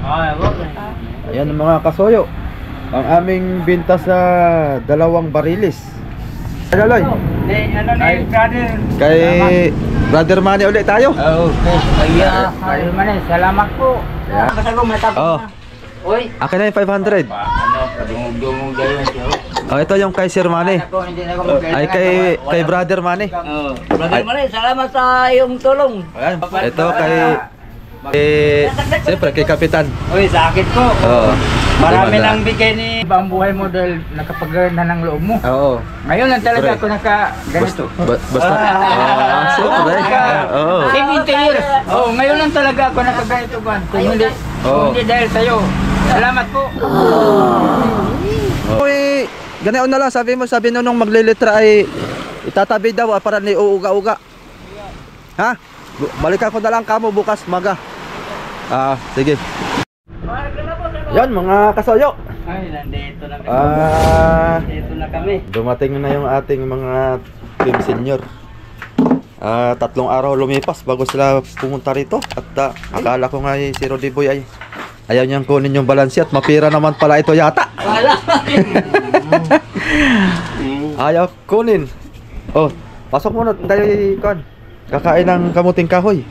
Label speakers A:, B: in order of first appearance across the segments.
A: Ayan mga kasoyo, ang aming binta sa 2 barilis. Loy,
B: brother?
A: kay Brother Manny ulit tayo.
B: Okay. Kaya, Brother Manny, salamat po. Basta ko matapos
A: Oh.
B: na. Uy.
A: Akin na yung 500.
B: Padungog-dungog dahil siya.
A: Oh, ito yung kay Sir Manny.
B: Hindi na ako
A: Ay kay Brother Manny.
B: Brother Manny, salamat sa iyong tulong.
A: Ayan, ito kay siyempre kay Kapitan.
B: Uy, sakit ko.
A: Oo.
B: Marami nang bigay ni ang buhay mo dahil nakapaganda ng loob mo.
A: Oo.
B: Ngayon lang talaga ako ganito.
A: Basta. Siyempre. Oo.
B: 70 years. Oh, ngayon lang talaga ako nakaganito ba? Kung hindi dahil sa'yo. Salamat po.
A: Uy, ganaon na lang sabi nung maglilitra ay itatabi daw para ni uuga-uga. Ha? Balikan ko na lang kamo bukas maga. Sige. Yan mga kasoyo.
B: Ay, nandito na kami. Nandito na kami.
A: Dumating na yung ating mga team senior. 3 araw lumipas bago sila pumunta rito. At akala ko nga si Rudy Boy ay ayaw niyang kunin yung balansi at mapira naman pala ito yata.
B: Wala.
A: Ayaw kunin. Oh, pasok muna tayo kan. Kakain ng kamuting kahoy.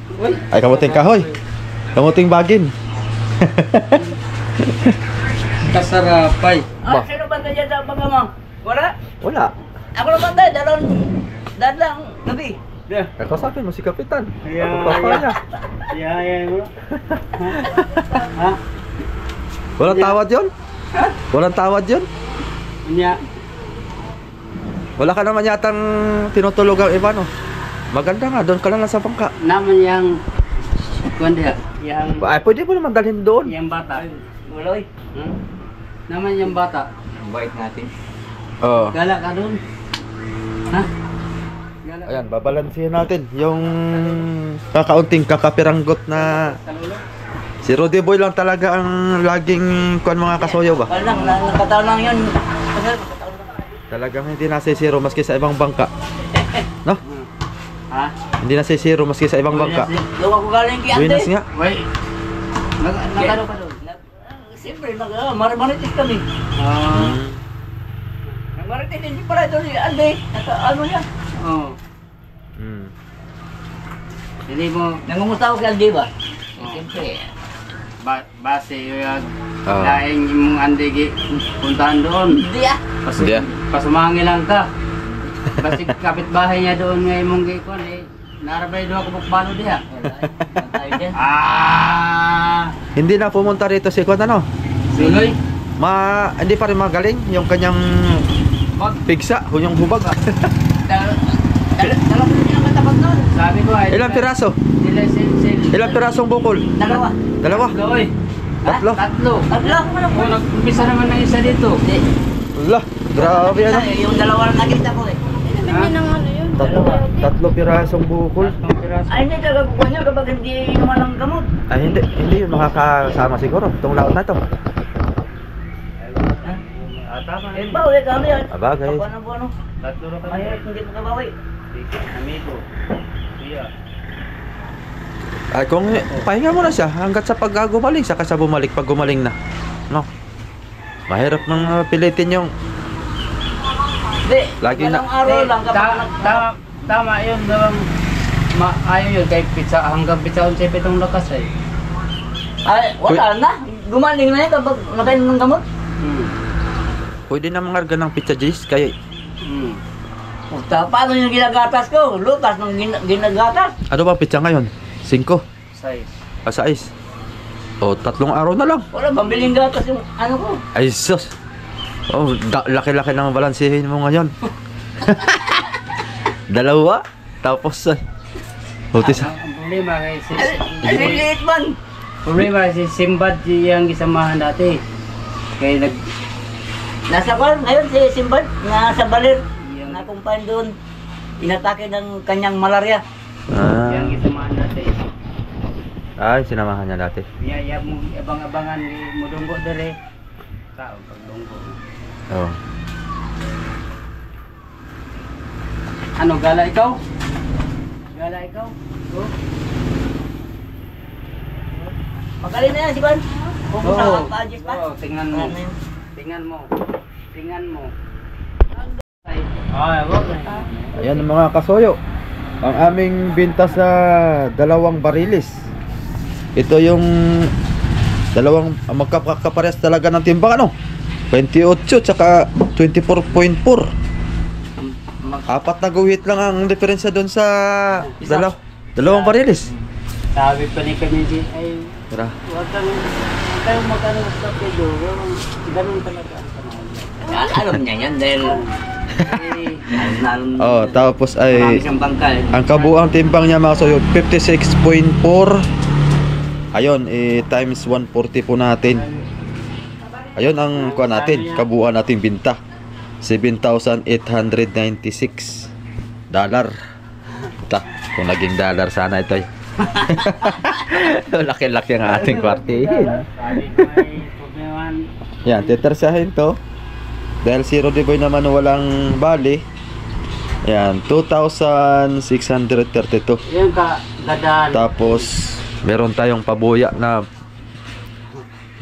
A: Ay, kamuting kahoy. Kamuting bagin.
B: Kasarapay.
A: Ba?
B: Sino ba tayo sa pagkamang? Wala?
A: Wala.
B: Ako naman tayo, dalang gabi.
A: Kausapin mo si Kapitan.
B: Yeah,
A: Ako papaya.
B: mo. Ha?
A: Walang tawad yun? Walang tawad yun?
B: Unya.
A: Wala ka naman yatang tinutulog ang iba, no? Maganda nga, doon ka lang sa bangka.
B: Naman yang kundi yang
A: Ay, pwede mo naman dalhin doon.
B: yang bata. Uloy. Naman yang bata. Ang bait natin.
A: Oo.
B: Gala ka doon. Ha? Gala.
A: Ayan, babalansihin natin yung kakaunting kakapiranggot na si Rudy Boy lang talaga ang laging kuan mga kasoyo ba?
B: Wala lang, nakataon lang yun.
A: Talagang hindi nasisiro maski sa ibang bangka. No?
B: Ha?
A: Hindi nasisiro maski sa ibang bangka.
B: Luwa ko galing kay ate.
A: Buenas nga.
B: Wait. Nagano ka doon? Siyempre, marites kami. Marites, hindi pala doon si ate. Ano niya? Oo. Hindi mo, nangumusta ko kay Aldi ba? Siyempre. Base yung laing mong andigi puntahan doon. Hindi ah. Pasumangin lang ka. Basi kapitbahay niya doon ngayon mong gikon eh. Narabay doon ako bukbalo diya.
A: Hindi na pumunta rito si Kwan ano?
B: Suloy?
A: Hindi pa rin magaling yung kanyang pigsa, yung hubag.
B: Dalawa ko yung katabag doon. Sabi ko ay...
A: Ilang piraso? Ilang pirasong bukol?
B: Dalawa.
A: Dalawa?
B: Tatlo. Tatlo. O, nag-umpisa naman ng isa dito.
A: Wala, grabe ano.
B: Yung dalawa na nakita ko eh.
A: Tatlo pirasong bukol.
B: Ay, hindi tagakuha niya kapag hindi naman ang gamot.
A: Ay, hindi yun makakasama siguro. Itong laot na to.
B: Eh, bawi kami yan.
A: Abagay.
B: Ano? Ay, hindi ko kabawi. Amigo.
A: Ay, kung pahinga mo na siya hanggat sa pag-gumaling, saka siya bumalik pag gumaling na. No? Mahirap nang pilitin yung lagi na
B: araw lang kapag tama yun daw. Ayaw yun kay pizza hanggang pizza 11 itong lakas eh. Ay, wala na. Gumaling na yan kapag nakain ng gamot.
A: Pwede na mangarga ng pizza juice kaya
B: Paano yung ginagatas ko? Lutas ng ginagatas.
A: ano ba pizza ngayon? 5?
B: 6.
A: 6? O, 3 araw na lang.
B: Wala, pambiling gatas yung ano ko.
A: Ay, sus. Oh, laki-laki ng balansihin mo ngayon. 2. Tapos, buti sa...
B: Ang problema kay si...
C: Ay, liliit man.
B: Problema si Simbad yung isamahan dati. Kaya
C: Nasa bar, ngayon si Simbad, nasa balir. Nakumpain doon. Inatake ng kanyang malaria.
B: yung isamahan dati.
A: Ay, sinamahan niya dati.
B: Yaya mo abang-abangan mo dunggo dere. Tao pag dunggo.
A: Oh.
B: Ano gala ikaw? Gala ikaw? Oh.
C: Magaling na yan, si Ban. Kung
B: Oo.
C: sa pa-adjust pa.
B: Oo, tingnan mo.
C: Ano yun?
B: Tingnan mo. Tingnan mo. Ay, wag na.
A: Ayan mga kasoyo, ang aming binta sa dalawang barilis. Ito yung dalawang magkakapares talaga ng timbang, ano? 28 tsaka 24.4. Apat na guhit lang ang diferensya doon sa dalawang barilis.
B: Sabi pa ni Kamiji, ay,
A: Tara.
B: huwag kayong magkano sa pedo. Ganun talaga ang panahon.
C: Alam niya yan dahil
A: Oh, tapos ay
C: marami siyang bangkal.
A: ang kabuang timbang niya mga kasoyo 56.4. Ayun, times 140 po natin. Ayun ang kuha natin, kabuuan natin binta. $7,896. Kung naging dollar sana ito. Laki-laki ang ating kwartihin.
B: Sabi ko ay, problemahan.
A: Yan, tetersahin to. Dahil si Rudy Boy naman walang bali. Yan, 2,632.
B: Yung gadaan.
A: Tapos meron tayong pabuya na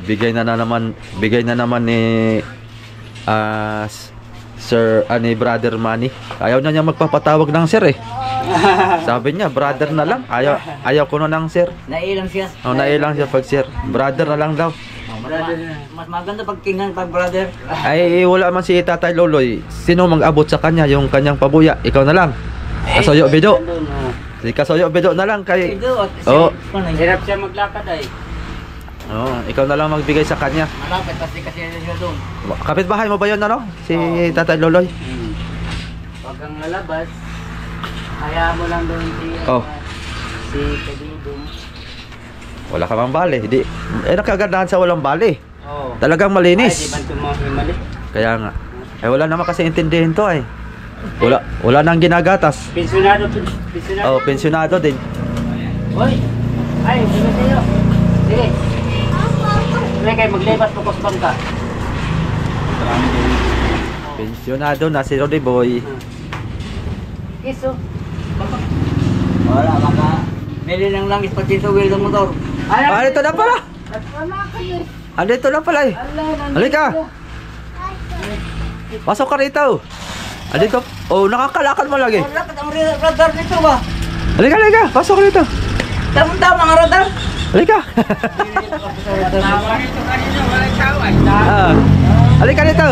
A: bigay na naman ni Sir ani Brother Manny. Ayaw na niya magpapatawag ng sir eh. Sabi niya brother na lang. Ayaw ko na ng sir.
C: Nailang siya.
A: Oh, nailang siya pag sir. Brother na lang daw.
C: Mas maganda pag tingnan pag brother.
A: Ay wala man si Tatay Loloy. Sino mag-abot sa kanya yung kanyang pabuya? Ikaw na lang. Kasoyo Bido. Si Kasoyo Bido na lang kay. Oh.
B: Hirap siya maglakad ay.
A: Oh, ikaw na lang magbigay sa kanya.
C: Malapit kasi siya doon.
A: Kapitbahay mo ba yun, ano? Si Tatay Loloy?
B: Pag ang lalabas, hayaan mo lang doon
A: Oh.
B: si Kadidong.
A: Wala ka bang bali? Hindi. Nakagandahan sa walang bali.
B: Oo.
A: Talagang
B: Ay, di
A: malinis.
B: ba tumahimali?
A: Kaya nga. Wala naman kasi intindihin to ay. Wala nang ginagatas.
B: Pensionado.
A: Oh, pensionado din.
B: Hoy! Ay, sige sa'yo. Sige. Sige kayo, maglibas po bangka.
A: Pensionado na si Rudy Boy.
B: Kiso.
C: Wala baka bili ng langis pati sa wheel ng motor.
A: Ah, dito na pala. Ah, dito na pala eh. Halika. Pasok ka rito. Ah, dito. Oh, nakakalakad mo lagi.
C: Wala ka ang radar nito ba?
A: Halika. Pasok ka rito.
C: Tama mga radar.
A: Halika. Ah. Halika dito.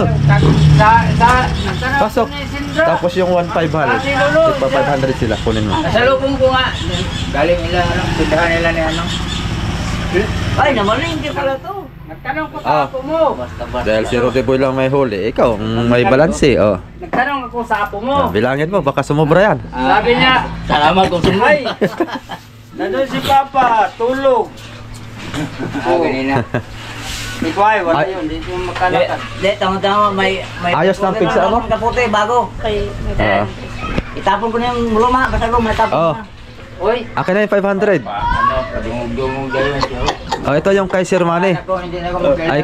A: Pasok. Tapos yung 1,500. Ipa 500 sila. Kunin mo.
B: Nasalubong ko nga. Galing nila, tindahan nila ni ano.
C: Ay, namalingki pala to.
B: Nagtanong ko
A: Ah.
B: sa apo mo.
C: Basta.
A: Dahil si Rudy Boy lang may huli. Ikaw, may balanse. Oh.
B: Nagtanong ako sa apo mo.
A: Ah, bilangin mo. Baka sumobra yan.
B: Sabi niya,
C: Salamat kung
B: ay, nandun si Papa, tulog. Ganina. Di ko ay, wala
A: Ay.
B: yun. Di ko makalakad.
C: Di, tama-tama, may
A: Ayos ng pigsa, ano?
C: May kaputi, bago.
A: Ah.
C: Itapon ko na yung luma, basta luma, itapon
A: Oh.
C: ko na.
B: Uy.
A: Akin na yung 500.
B: Ano, padungog-dungog gawin siya.
A: Oh, ito yung kay Sir Manny.
B: Ako, hindi na ako magkailangan.
A: Ay,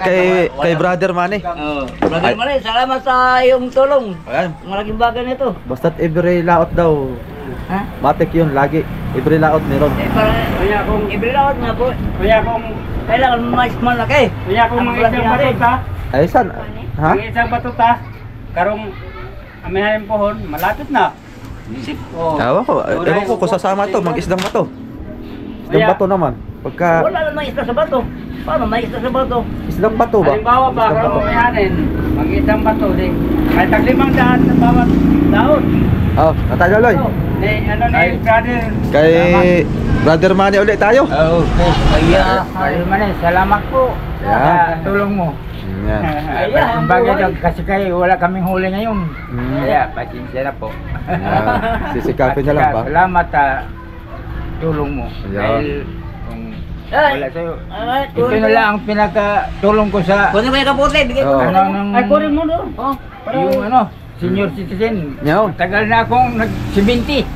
A: kay Brother Manny.
B: Oo.
C: Brother
A: Ay.
C: Manny, salamat sa iyong tulong.
A: Ayan.
C: Malaking bagay nito.
A: Basta't every laot daw.
C: Ha?
A: Matik yun, lagi. Every laot meron.
C: Eh, para,
B: Kuya kong,
C: ibilawat nga po.
B: kuya kong,
C: Kailangan mais malaki.
B: kuya kong mga isang batot ha.
A: Ay, san? Ha?
B: Mga isang batot ha. Karong, amihan pohon, malapit na. Sip. Oh.
A: Ewan ko. Ewan ko kung sasama to. Mag-isdang bato. Isdang bato naman. Pagka
C: Wala na mais na sa bato. Paano mais na sa bato?
A: isdang bato ba?
B: Halimbawa ba,
A: Isdang
B: karong
A: bato.
B: umihanin, mag-isang bato, di. May taglimang daan sa bawat daon.
A: Oh, Natagaloy.
B: Ano ni brother?
A: Kay Brother Manny ulit tayo.
B: Okay. Kaya man salamat po
A: Yeah.
B: sa tulong mo.
A: Yan.
C: Ayan,
B: Bagay
C: buhay.
B: daw, kasi kayo wala kaming huli ngayon. Kaya pasensya na po.
A: Yan. Sisikapin na lang ba?
B: Salamat sa tulong mo.
A: Yeah.
B: Dahil kung
C: Ay.
B: wala sa'yo,
C: Ay,
B: ito na lang ang pinakatulong ko sa
C: Kunin mo yung kaputi, bigay ko
A: Oh.
C: na.
B: Ay, kunin mo doon.
C: Oh,
B: Yung senior citizen.
A: Yaw.
B: Tagal na akong nag-70.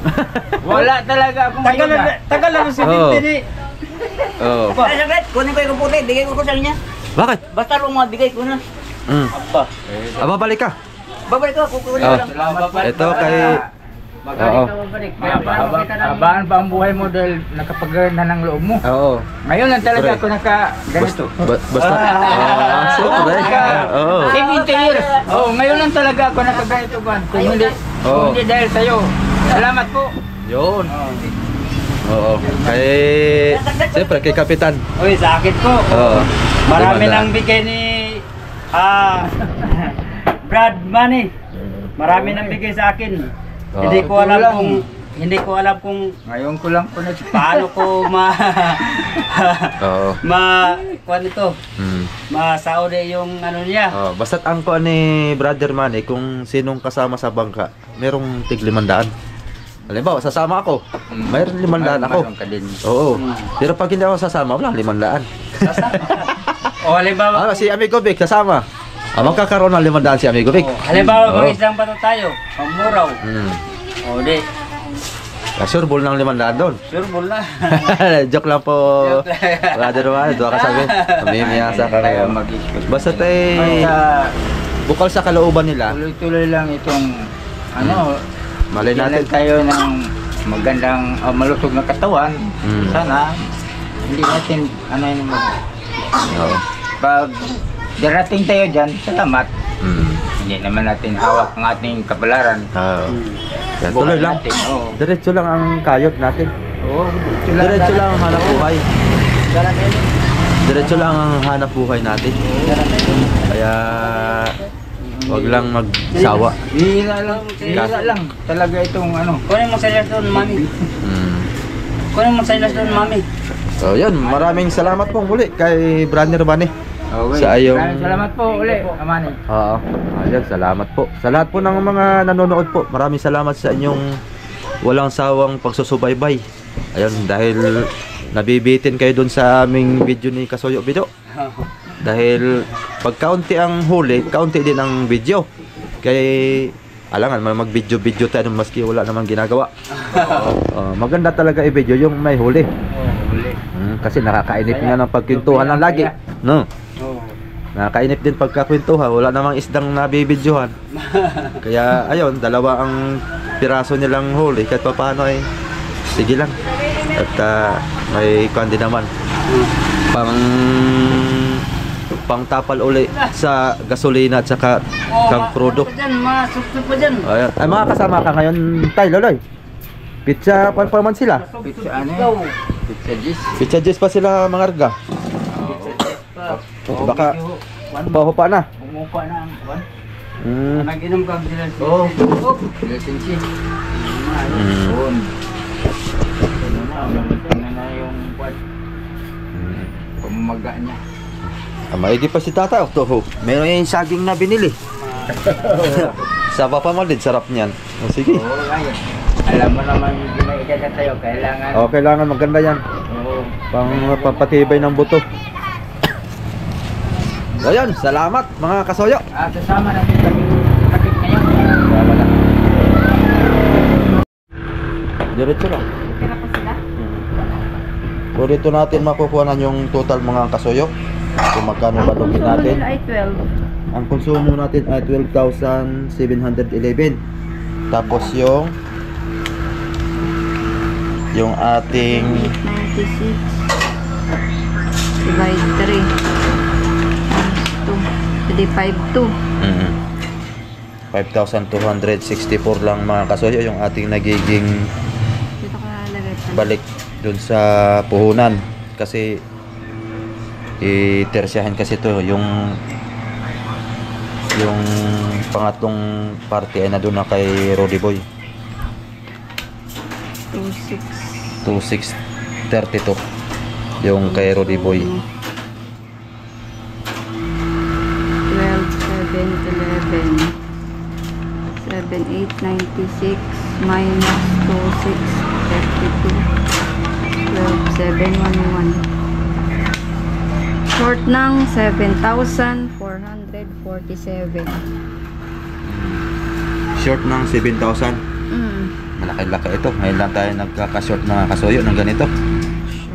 B: Wala talaga akong ayuda. Tagal na
A: si Vinti Oh.
C: Ay, saglit, kunin ko yung kaputi, bigay ko sa kanya.
A: Bakit?
C: Basta luma, bigay ko na.
A: Mm. Aba, balik ka.
C: Babalik ko, kukunin ko
A: Oh.
C: lang.
A: Ito kay
B: Magaling ka mabalik. Habaan pa ang buhay mo dahil nakapagana ng loob mo.
A: Oo.
B: Ngayon lang talaga
A: Correct.
B: ako ganito.
A: Basta. Siyempre. Oo.
B: 70 years. Oh, ngayon lang talaga ako nakaganito ba? Kung hindi,
A: Oo.
B: kung hindi dahil sa'yo. Salamat po.
A: Yun. Oo. Kay... Siyempre, kay Kapitan.
B: Uy, sa akin po.
A: Oo.
B: Marami
A: 500.
B: nang bigay ni Brad Money. Marami nang bigay sa akin.
A: Oo.
B: Hindi ko alam kung ngayon ko lang po paano ko
A: Oo.
B: kuan ito.
A: Hmm.
B: Masaudi yung ano niya.
A: Oh, basta't ang kuan ni Brother Manny kung sinong kasama sa bangka, merong tig 500. Halimbawa, sasama ako, mayroon 500 ako.
B: Mayroon ka din.
A: Oo. Pero pag hindi ako sasama, wala 500.
B: O halimbawa,
A: Si Amigo Vic sasama. Magkakaroon ng 500 si Amigo Vic.
B: halimbawa
A: Oo.
B: kung isang bato tayo, pamuraw.
A: Hmm.
B: O di,
A: Sure ball ng 500 doon.
B: sure mo na.
A: Joke lang po.
B: Joke lang.
A: Brother Manny, doon ka sabi. Mamimiyasa ka
B: Kaya
A: ngayon.
B: mag-isip.
A: Basta't bukal sa kalooban nila,
B: Tuloy-tuloy lang itong ano,
A: malay natin.
B: kailan tayo ng magandang malusog na katawan.
A: Mm.
B: Sana hindi natin ano yun
A: Oo.
B: pag darating tayo dyan, salamat.
A: Hmm.
B: Hindi naman natin hawak ang ating kapalaran.
A: Oo. Kaya
B: Buhay
A: tuloy lang.
B: natin, oo.
A: Diretso lang ang kayot natin.
B: Oo,
A: Diretso lang ang hanap buhay.
B: Darating.
A: Diretso lang ang hanap buhay natin. Kaya wag lang magsawa.
B: Hihila lang. Talaga itong ano. Kunin mo sa doon, mami.
A: Hmm.
B: Kunin mo sa doon, mami.
A: So yun, maraming salamat po muli kay Brother Manny.
B: Okay.
A: Sa iyong-
B: Maraming salamat po uli, Amani.
A: Oo. Ayan, salamat po. Sa lahat po ng mga nanonood po, maraming salamat sa inyong walang sawang pagsusubaybay. Ayun, dahil nabibitin kayo dun sa aming video ni Kasoyo Bido. Dahil pag kaunti ang huli, kaunti din ang video. Kaya alangan mag-video-video tayo maski wala namang ginagawa. Maganda talaga i-video yung may huli.
B: Uli.
A: Kasi nakakainip nga ng pagkwentuhan lang lagi. No? Nakakainip din pagkakwentuhan, wala namang isdang nabibidyohan. Kaya ayun, dalawa ang piraso nilang huli kahit pa paano ay sige lang. At may kandi naman. Pang tapal uli sa gasolina at saka kang crudo.
B: Masukso pa dyan.
A: Ayun. Ay mga kasama ka ngayon, Tay Loloy. Pizza performance sila.
B: Pizza ano? Pizza Gis.
A: Pizza Jess pa sila mga arga. Baka pahupa na.
B: Umupa na ang kwan.
A: Mm.
B: Nag-inom ka sila.
A: Oo.
B: Lisensi.
A: Mm.
B: Ano na yung kwan. Pamamaga niya.
A: Maigi pa si tata. Meron yung saging na binili. Sa papamalid, sarap niyan. O sige.
B: Oo, ayun. Alam mo naman yung may edad na tayo, kailangan.
A: O, kailangan maganda yan.
B: Oo.
A: Pampatibay ng buto. Ayun, salamat mga kasoyo.
B: Sasama natin kami kapit ngayon.
A: Wala. Diretso lang.
D: Kaya pa sila?
A: So dito natin makukuha yung total mga kasoyo. Kung magkano balugin
D: Ang
A: natin.
D: nila ay 12.
A: Ang konsumo natin ay 12,711. Tapos yung ating
D: 96 divide 3 times 2 52.
A: 5,264 lang mga kasoyo yung ating nagiging
D: Dito ko nalalagay pa.
A: balik dun sa puhunan kasi itersyahin kasi to yung pangatlong party ay na doon na kay Roddy Boy 2632 yung kay Roddy Boy
D: 12 7 11 7 8 96 minus 26 32 12 7 11 short ng 7,447.
A: short ng 7,000 malaki-laki ito ngayon lang tayo nagkaka-short mga kasoyo ng ganito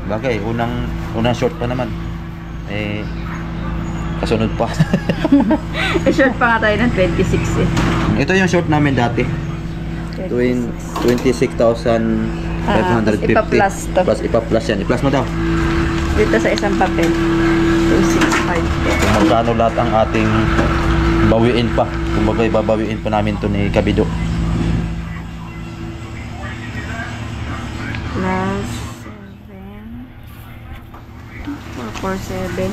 A: bagay unang short pa naman kasunod pa
D: Short pa nga tayo ng 26 eh.
A: ito yung short namin dati 26,550.
D: ipa-plus to.
A: Plus ipa-plus yan. I-plus mo daw.
D: Dito sa isang papel. 265 po.
A: Kung magkano lahat ang ating bawiin pa. Kung bagay babawiin pa namin to ni Kabido.
D: Plus 7 447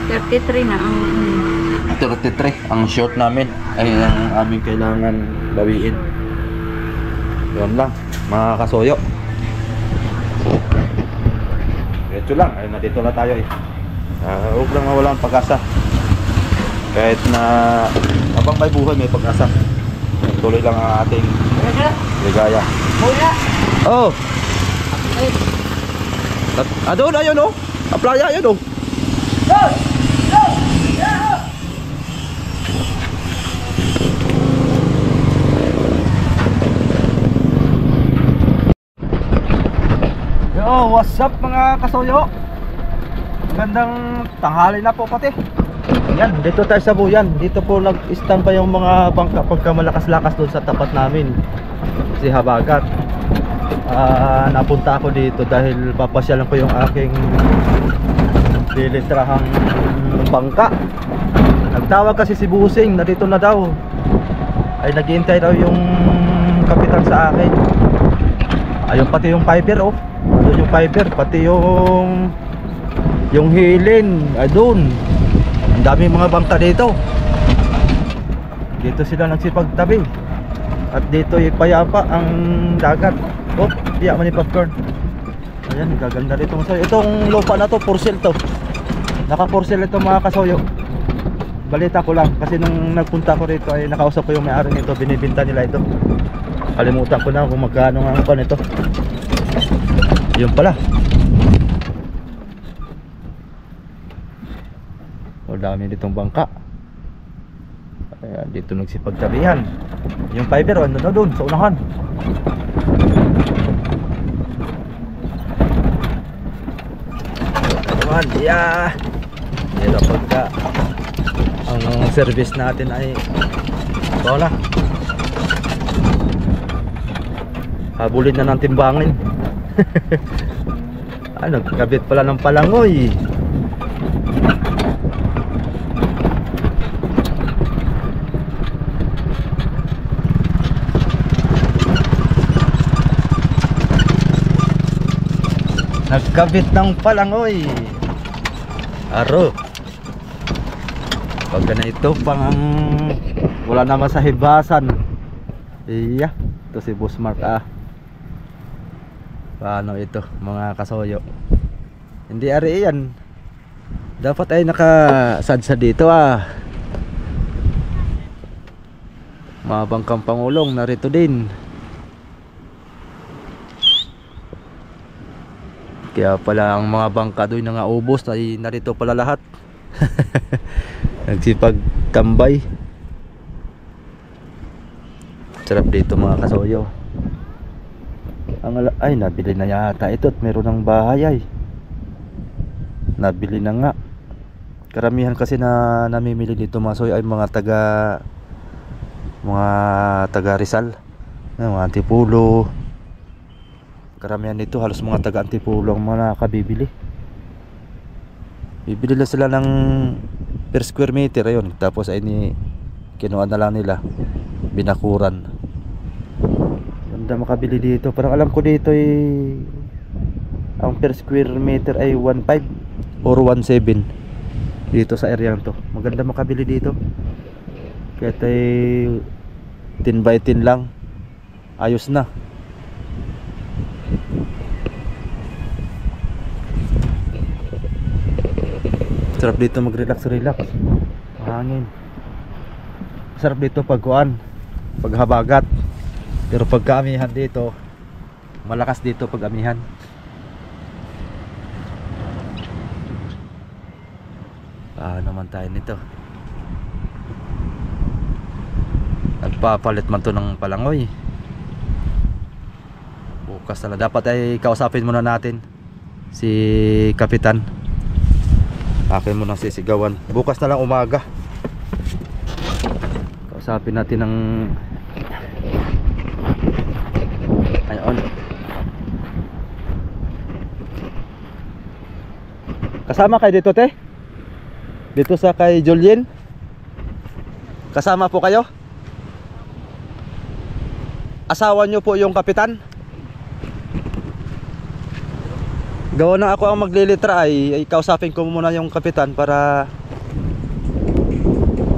D: 33 na ang
A: 33 ang short namin ay ang aming kailangan bawiin. Yun lang mga kasoyo. Ito lang ay nandito na tayo eh. Huwag lang mawala ang pag-asa. Kahit na habang may buhay may pag-asa. Tuloy lang ang ating ligaya. Oh. Doon ayun oh. Playa ayun oh. Yo, what's up mga kasoyo? Magandang tanghali na po pati. Yan, dito tayo sa buyan. Dito po nag-stand pa yung mga bangka pagka malakas-lakas doon sa tapat namin. Si Habagat. Napunta ako dito dahil papasyalan ko yung aking lilitrahang bangka. Nagtawag kasi si Busing na dito na daw. Ay naghihintay daw yung kapitan sa akin. Ayun pati yung fiber oh. Doon yung fiber, pati yung hilin, ay doon. Ang daming mga bangka dito. Dito sila nagsipagtabi. At dito ay payapa ang dagat. Oh, diya man yung popcorn. Ayan, gaganda dito. Itong lupa na to, for sale to. Naka for sale ito mga kasoyo. Balita ko lang, kasi nung nagpunta ko rito ay nakausap ko yung may-ari nito, binibinta nila ito. Kalimutan ko na kung magkano nga ang nito. Yun pala. O dami ditong bangka. Ayan, dito nagsipagtabihan. Yung fiber ano na doon sa unahan. Ayan, yeah. Dito pagka ang service natin ay wala. Habulin na ng timbangin. Nagkabit pala ng palangoy. Nagkabit ng palangoy. Aro. Pag ganito pang wala naman sa hibasan. Iya, ito si Boss Mark Paano ito mga kasoyo? Hindi ari yan. Dapat ay nakasadsa dito Mga bangkang pangulong narito din. Kaya pala ang mga bangka doon na ubos ay narito pala lahat. Nagsipagtambay. Sarap dito mga kasoyo. Ay, nabili na yata ito at meron ng bahay ay. Nabili na nga. Karamihan kasi na namimili dito mga soy ay mga taga Rizal, mga Antipulo. Karamihan dito halos mga taga Antipulo ang mga nakabibili. Bibili lang sila ng per square meter ayun. Tapos ay kinuha na lang nila, binakuran. Ganda makabili dito. Parang alam ko dito ay ang per square meter ay 1.5 or 1.7 dito sa area to. Maganda makabili dito. Kahit ay 10 by 10 lang, ayos na. Sarap dito mag-relax. Mahangin. Sarap dito pagkuan, paghabagat. Pero pag amihan dito, malakas dito pag amihan. Naman tayo nito. Nagpapalit man to ng palangoy. Bukas na dapat ay kausapin muna natin si Kapitan. Akin mo nang sisigawan. Bukas na lang umaga. Kausapin natin ng ayun. Kasama kayo dito, te? Dito sa kay Julien? Kasama po kayo? Asawa nyo po yung Kapitan? Gawa na ako ang maglilitra ay kausapin ko muna yung Kapitan para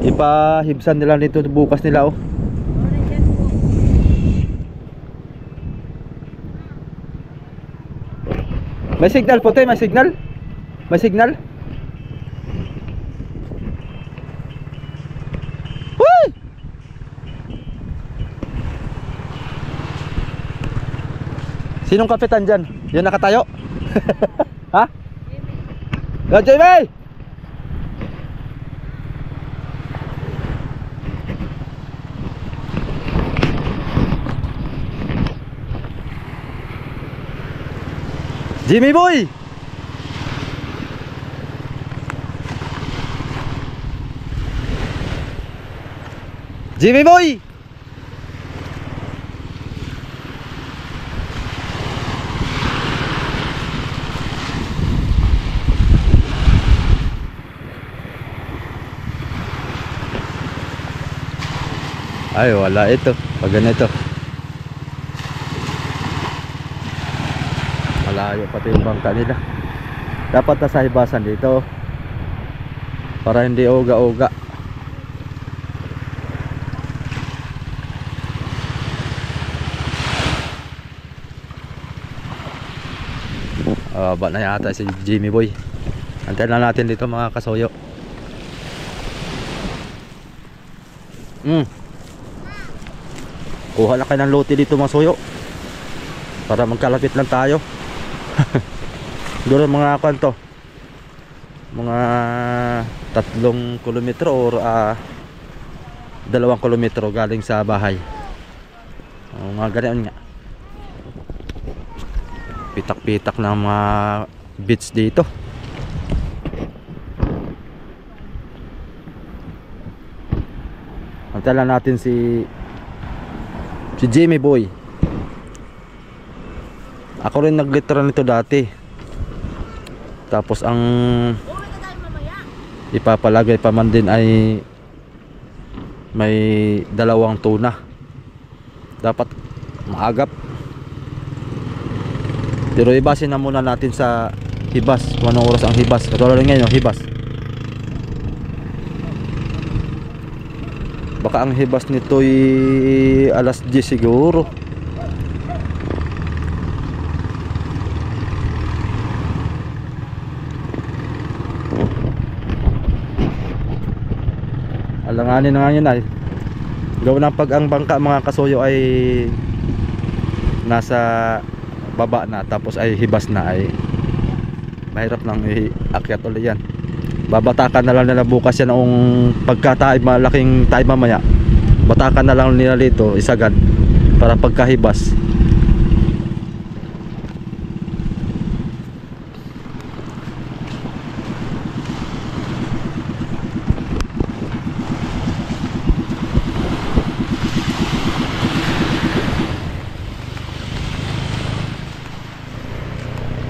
A: ipahibsan nila nito bukas nila, oh. May signal po, te, may signal? May signal? Huy! Sinong Kapitan dyan? Yung nakatayo? Ha? Go, Jamie! Jimmy boy! Jimmy boy! Ay, wala ito. Pag ganito. Malayo pati yung bangka nila. Dapat nasa hibasan dito para hindi oga-oga. Ba na yata si Jimmy boy. Antayin na natin dito mga kasoyo. Kuha na kayo ng lote dito mga soyo para magkalapit lang tayo. Siguro mga kwanto, mga 3 kilometro or 2 kilometro galing sa bahay. Mga ganyan nga. Pitak-pitak ng mga beach dito. Antayin lang natin si Jimmy boy. Ako rin naglitra nito dati. Tapos ang ipapalagay pa man din ay may 2 tuna. Dapat maagap. Pero ibasin na muna natin sa hibas kung anong oras ang hibas. Katulad ngayon yung hibas. Baka ang hibas nito ay alas 10 siguro. Alanganin na nga yun ay. Gawin ng pag ang bangka mga kasoyo ay nasa baba na tapos ay hibas na ay mahirap nang iakyat ulit yan. Babatakan na lang nila bukas yan noong pagkataib malaking taib mamaya. Batakan na lang nila dito isagad para pagkahibas.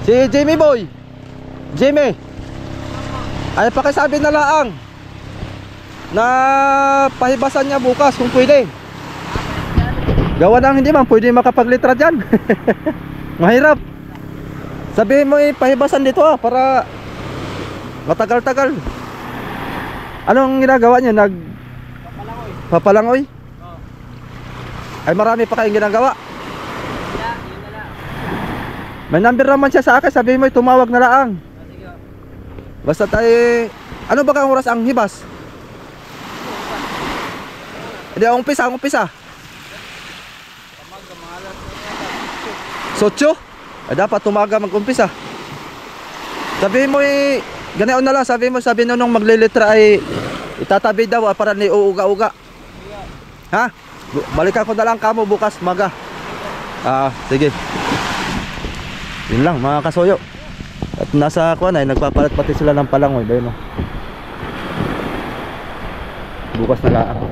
A: Si Jimmy boy, Jimmy, ay pakisabi na laang na pahibasan niya bukas kung pwede. Gawa nang hindi man pwede makapaglitra dyan. Mahirap. Sabihin mo pahibasan dito para matagal-tagal. Anong ginagawa niyo? Papalangoy? Ay marami pa kayong ginagawa. May number naman siya sa akin, sabihin mo tumawag na laang. Basta tayo, ano ba kang oras ang hibas? Hindi, umpisa. Sotso? Ay dapat tumaga mag-umpisa. Sabihin mo ganaon na lang, sabihin mo nung maglilitra ay itatabi daw para ni uuga-uga. Ha? Balikan ko na lang kamo bukas maga. Sige. Yun lang mga kasoyo. At nasa kuan ay nagpapalit pati sila ng palangoy, ba yun, no? Bukas na lang.